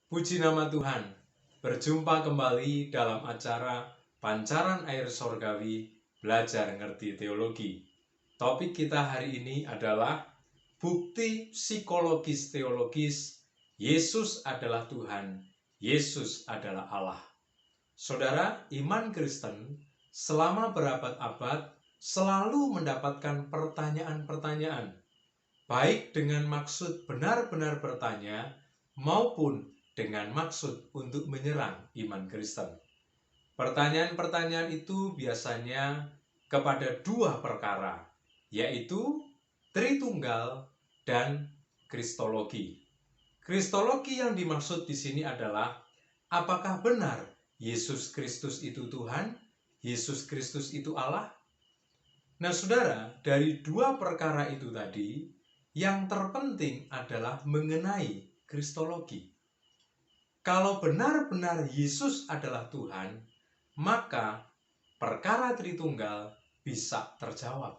Puji nama Tuhan, berjumpa kembali dalam acara Pancaran Air Sorgawi Belajar Ngerti Teologi. Topik kita hari ini adalah bukti psikologis teologis, Yesus adalah Tuhan, Yesus adalah Allah. Saudara, iman Kristen selama berabad-abad selalu mendapatkan pertanyaan-pertanyaan, baik dengan maksud benar-benar bertanya maupun dengan maksud untuk menyerang iman Kristen. Pertanyaan-pertanyaan itu biasanya kepada dua perkara, yaitu Tritunggal dan Kristologi. Kristologi yang dimaksud di sini adalah apakah benar Yesus Kristus itu Tuhan, Yesus Kristus itu Allah? Nah, saudara, dari dua perkara itu tadi, yang terpenting adalah mengenai Kristologi. Kalau benar-benar Yesus adalah Tuhan, maka perkara Tritunggal bisa terjawab.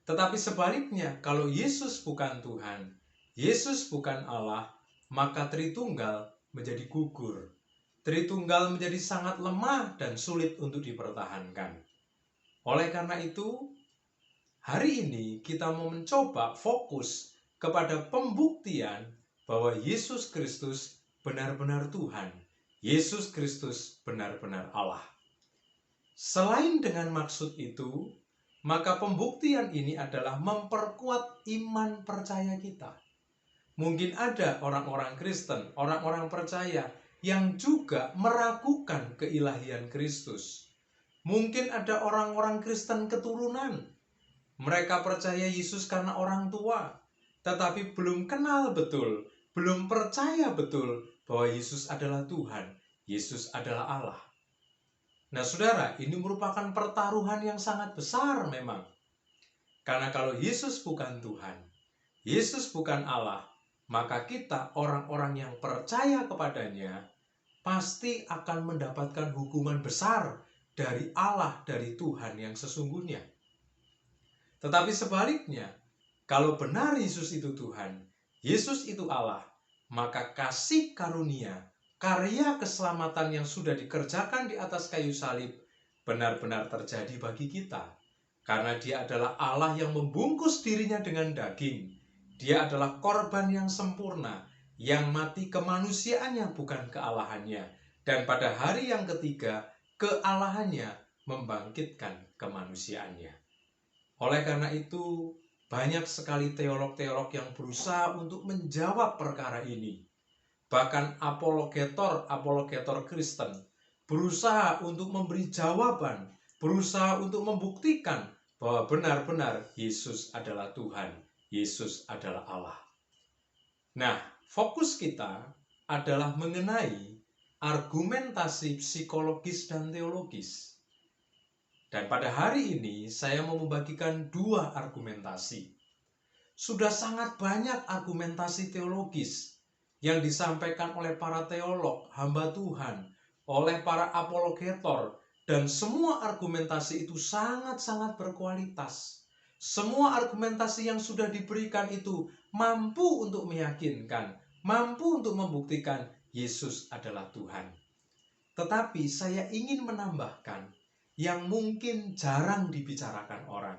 Tetapi sebaliknya, kalau Yesus bukan Tuhan, Yesus bukan Allah, maka Tritunggal menjadi gugur. Tritunggal menjadi sangat lemah dan sulit untuk dipertahankan. Oleh karena itu, hari ini kita mau mencoba fokus kepada pembuktian bahwa Yesus Kristus benar-benar Tuhan, Yesus Kristus benar-benar Allah. Selain dengan maksud itu, maka pembuktian ini adalah memperkuat iman percaya kita. Mungkin ada orang-orang Kristen, orang-orang percaya yang juga meragukan keilahian Kristus. Mungkin ada orang-orang Kristen keturunan. Mereka percaya Yesus karena orang tua, tetapi belum kenal betul, belum percaya betul bahwa Yesus adalah Tuhan, Yesus adalah Allah. Nah, saudara, ini merupakan pertaruhan yang sangat besar memang. Karena kalau Yesus bukan Tuhan, Yesus bukan Allah, maka kita orang-orang yang percaya kepadanya pasti akan mendapatkan hukuman besar dari Allah, dari Tuhan yang sesungguhnya. Tetapi sebaliknya, kalau benar Yesus itu Tuhan, Yesus itu Allah, maka kasih karunia, karya keselamatan yang sudah dikerjakan di atas kayu salib benar-benar terjadi bagi kita. Karena Dia adalah Allah yang membungkus dirinya dengan daging. Dia adalah korban yang sempurna, yang mati kemanusiaannya bukan kealahannya. Dan pada hari yang ketiga, kealahannya membangkitkan kemanusiaannya. Oleh karena itu, banyak sekali teolog-teolog yang berusaha untuk menjawab perkara ini. Bahkan apologetor Kristen berusaha untuk memberi jawaban, berusaha untuk membuktikan bahwa benar-benar Yesus adalah Tuhan, Yesus adalah Allah. Nah, fokus kita adalah mengenai argumentasi psikologis dan teologis. Dan pada hari ini saya mau membagikan dua argumentasi. Sudah sangat banyak argumentasi teologis yang disampaikan oleh para teolog, hamba Tuhan, oleh para apologetor, dan semua argumentasi itu sangat-sangat berkualitas. Semua argumentasi yang sudah diberikan itu mampu untuk meyakinkan, mampu untuk membuktikan Yesus adalah Tuhan. Tetapi saya ingin menambahkan yang mungkin jarang dibicarakan orang,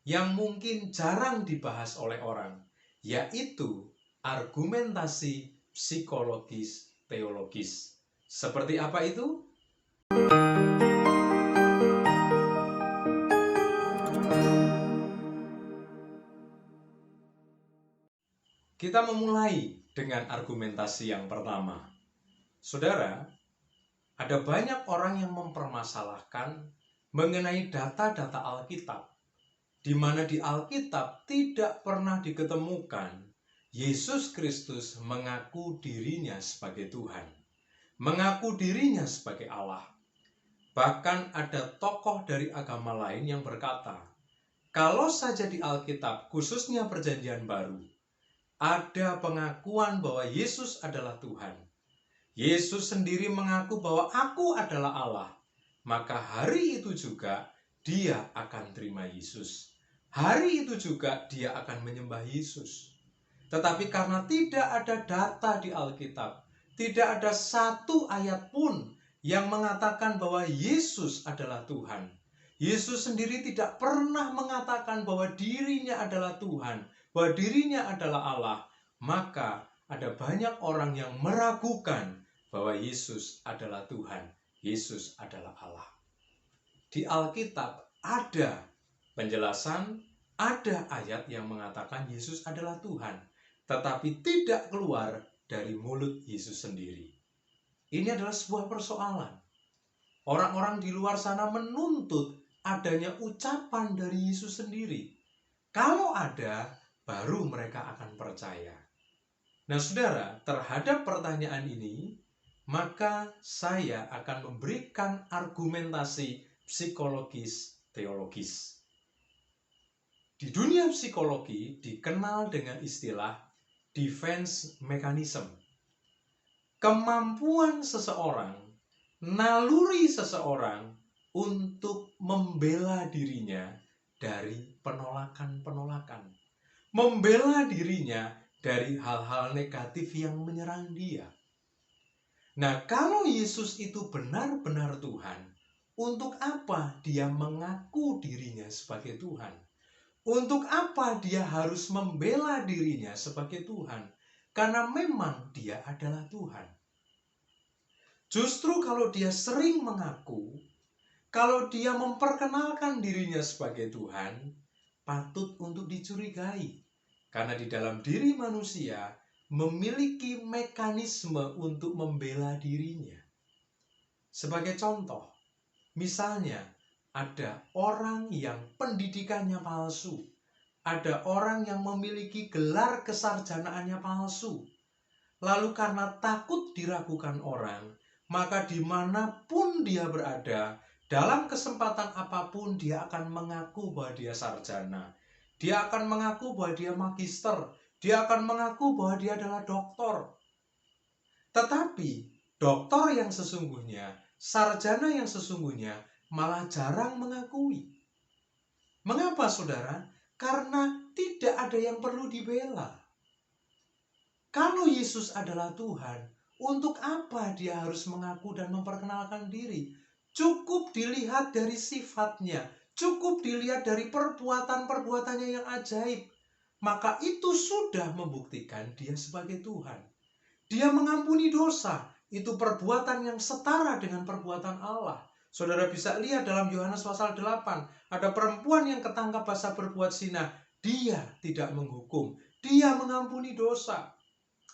yang mungkin jarang dibahas oleh orang, yaitu argumentasi psikologis teologis. Seperti apa itu? Kita memulai dengan argumentasi yang pertama. Saudara, ada banyak orang yang mempermasalahkan mengenai data-data Alkitab, di mana di Alkitab tidak pernah diketemukan Yesus Kristus mengaku dirinya sebagai Tuhan, mengaku dirinya sebagai Allah. Bahkan ada tokoh dari agama lain yang berkata, kalau saja di Alkitab, khususnya Perjanjian Baru, ada pengakuan bahwa Yesus adalah Tuhan, Yesus sendiri mengaku bahwa aku adalah Allah, maka hari itu juga dia akan terima Yesus. Hari itu juga dia akan menyembah Yesus. Tetapi karena tidak ada data di Alkitab, Tidak ada satu ayat pun yang mengatakan bahwa Yesus adalah Tuhan. Yesus sendiri tidak pernah mengatakan bahwa dirinya adalah Tuhan, bahwa dirinya adalah Allah. Maka ada banyak orang yang meragukan bahwa Yesus adalah Tuhan, Yesus adalah Allah. Di Alkitab ada penjelasan, ada ayat yang mengatakan Yesus adalah Tuhan, tetapi tidak keluar dari mulut Yesus sendiri. Ini adalah sebuah persoalan. Orang-orang di luar sana menuntut adanya ucapan dari Yesus sendiri. Kalau ada, baru mereka akan percaya. Nah, saudara, terhadap pertanyaan ini, maka saya akan memberikan argumentasi psikologis teologis. Di dunia psikologi dikenal dengan istilah defense mechanism. Kemampuan seseorang, naluri seseorang untuk membela dirinya dari penolakan-penolakan. Membela dirinya dari hal-hal negatif yang menyerang dia. Nah, kalau Yesus itu benar-benar Tuhan, untuk apa dia mengaku dirinya sebagai Tuhan? Untuk apa dia harus membela dirinya sebagai Tuhan? Karena memang dia adalah Tuhan. Justru kalau dia sering mengaku, kalau dia memperkenalkan dirinya sebagai Tuhan, patut untuk dicurigai. Karena di dalam diri manusia memiliki mekanisme untuk membela dirinya. Sebagai contoh, misalnya ada orang yang pendidikannya palsu, ada orang yang memiliki gelar kesarjanaannya palsu. Lalu karena takut diragukan orang, maka dimanapun dia berada, dalam kesempatan apapun dia akan mengaku bahwa dia sarjana. Dia akan mengaku bahwa dia magister. Dia akan mengaku bahwa dia adalah doktor. Tetapi doktor yang sesungguhnya, sarjana yang sesungguhnya malah jarang mengakui. Mengapa, saudara? Karena tidak ada yang perlu dibela. Kalau Yesus adalah Tuhan, untuk apa dia harus mengaku dan memperkenalkan diri? Cukup dilihat dari sifatnya, cukup dilihat dari perbuatan-perbuatannya yang ajaib. Maka itu sudah membuktikan dia sebagai Tuhan. Dia mengampuni dosa, itu perbuatan yang setara dengan perbuatan Allah. Saudara bisa lihat dalam Yohanes pasal 8, ada perempuan yang ketangkap basah berbuat zina. Dia tidak menghukum, dia mengampuni dosa.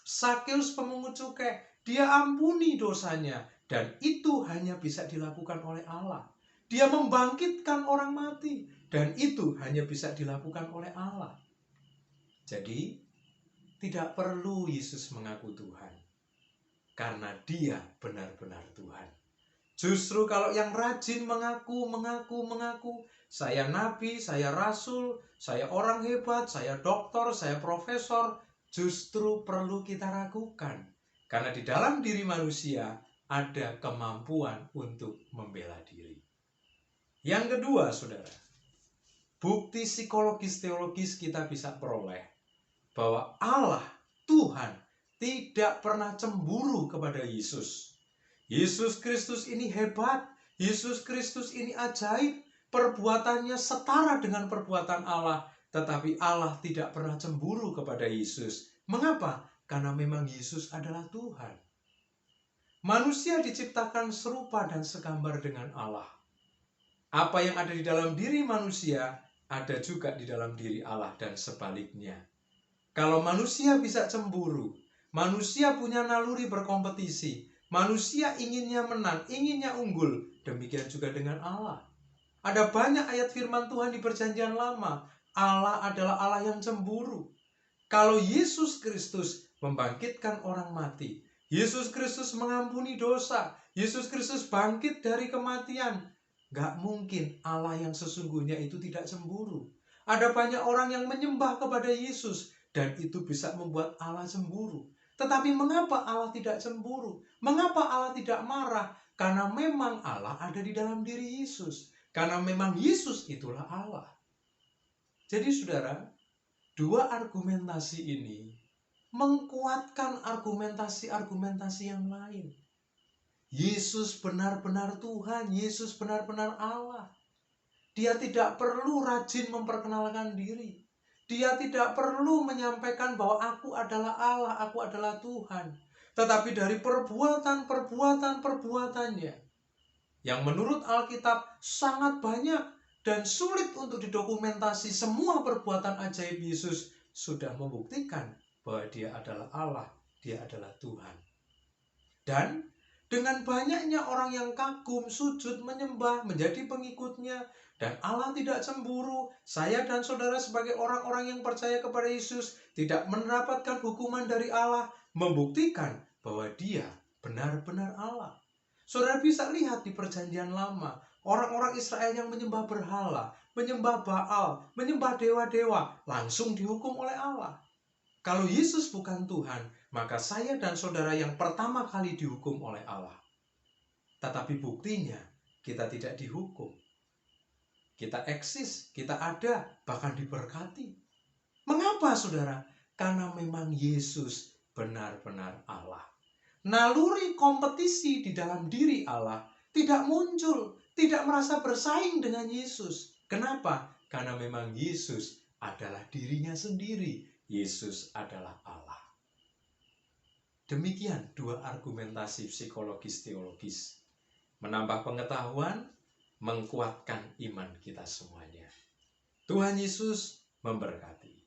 Sakeus pemungut cukai, dia ampuni dosanya, dan itu hanya bisa dilakukan oleh Allah. Dia membangkitkan orang mati, dan itu hanya bisa dilakukan oleh Allah. Jadi, tidak perlu Yesus mengaku Tuhan, karena dia benar-benar Tuhan. Justru kalau yang rajin mengaku, saya nabi, saya rasul, saya orang hebat, saya doktor, saya profesor, justru perlu kita ragukan. Karena di dalam diri manusia ada kemampuan untuk membela diri. Yang kedua, saudara, bukti psikologis teologis kita bisa peroleh bahwa Allah, Tuhan, tidak pernah cemburu kepada Yesus. Yesus Kristus ini hebat, Yesus Kristus ini ajaib, perbuatannya setara dengan perbuatan Allah, tetapi Allah tidak pernah cemburu kepada Yesus. Mengapa? Karena memang Yesus adalah Tuhan. Manusia diciptakan serupa dan segambar dengan Allah. Apa yang ada di dalam diri manusia, ada juga di dalam diri Allah dan sebaliknya. Kalau manusia bisa cemburu, manusia punya naluri berkompetisi, manusia inginnya menang, inginnya unggul, demikian juga dengan Allah. Ada banyak ayat firman Tuhan di Perjanjian Lama, Allah adalah Allah yang cemburu. Kalau Yesus Kristus membangkitkan orang mati, Yesus Kristus mengampuni dosa, Yesus Kristus bangkit dari kematian, gak mungkin Allah yang sesungguhnya itu tidak cemburu. Ada banyak orang yang menyembah kepada Yesus, dan itu bisa membuat Allah cemburu. Tetapi mengapa Allah tidak cemburu? Mengapa Allah tidak marah? Karena memang Allah ada di dalam diri Yesus. Karena memang Yesus itulah Allah. Jadi saudara, dua argumentasi ini mengkuatkan argumentasi-argumentasi yang lain. Yesus benar-benar Tuhan, Yesus benar-benar Allah. Dia tidak perlu rajin memperkenalkan diri. Dia tidak perlu menyampaikan bahwa aku adalah Allah, aku adalah Tuhan. Tetapi dari perbuatannya, yang menurut Alkitab sangat banyak dan sulit untuk didokumentasi, semua perbuatan ajaib Yesus sudah membuktikan bahwa dia adalah Allah, dia adalah Tuhan. Dan dengan banyaknya orang yang kagum, sujud, menyembah, menjadi pengikutnya, dan Allah tidak cemburu, saya dan saudara sebagai orang-orang yang percaya kepada Yesus tidak mendapatkan hukuman dari Allah, membuktikan bahwa dia benar-benar Allah. Saudara bisa lihat di Perjanjian Lama, orang-orang Israel yang menyembah berhala, menyembah Baal, menyembah dewa-dewa, langsung dihukum oleh Allah. Kalau Yesus bukan Tuhan, maka saya dan saudara yang pertama kali dihukum oleh Allah. Tetapi buktinya, kita tidak dihukum. Kita eksis, kita ada, bahkan diberkati. Mengapa, saudara? Karena memang Yesus benar-benar Allah. Naluri kompetisi di dalam diri Allah tidak muncul, tidak merasa bersaing dengan Yesus. Kenapa? Karena memang Yesus adalah dirinya sendiri. Yesus adalah Allah. Demikian dua argumentasi psikologis-teologis. Menambah pengetahuan, mengkuatkan iman kita semuanya. Tuhan Yesus memberkati.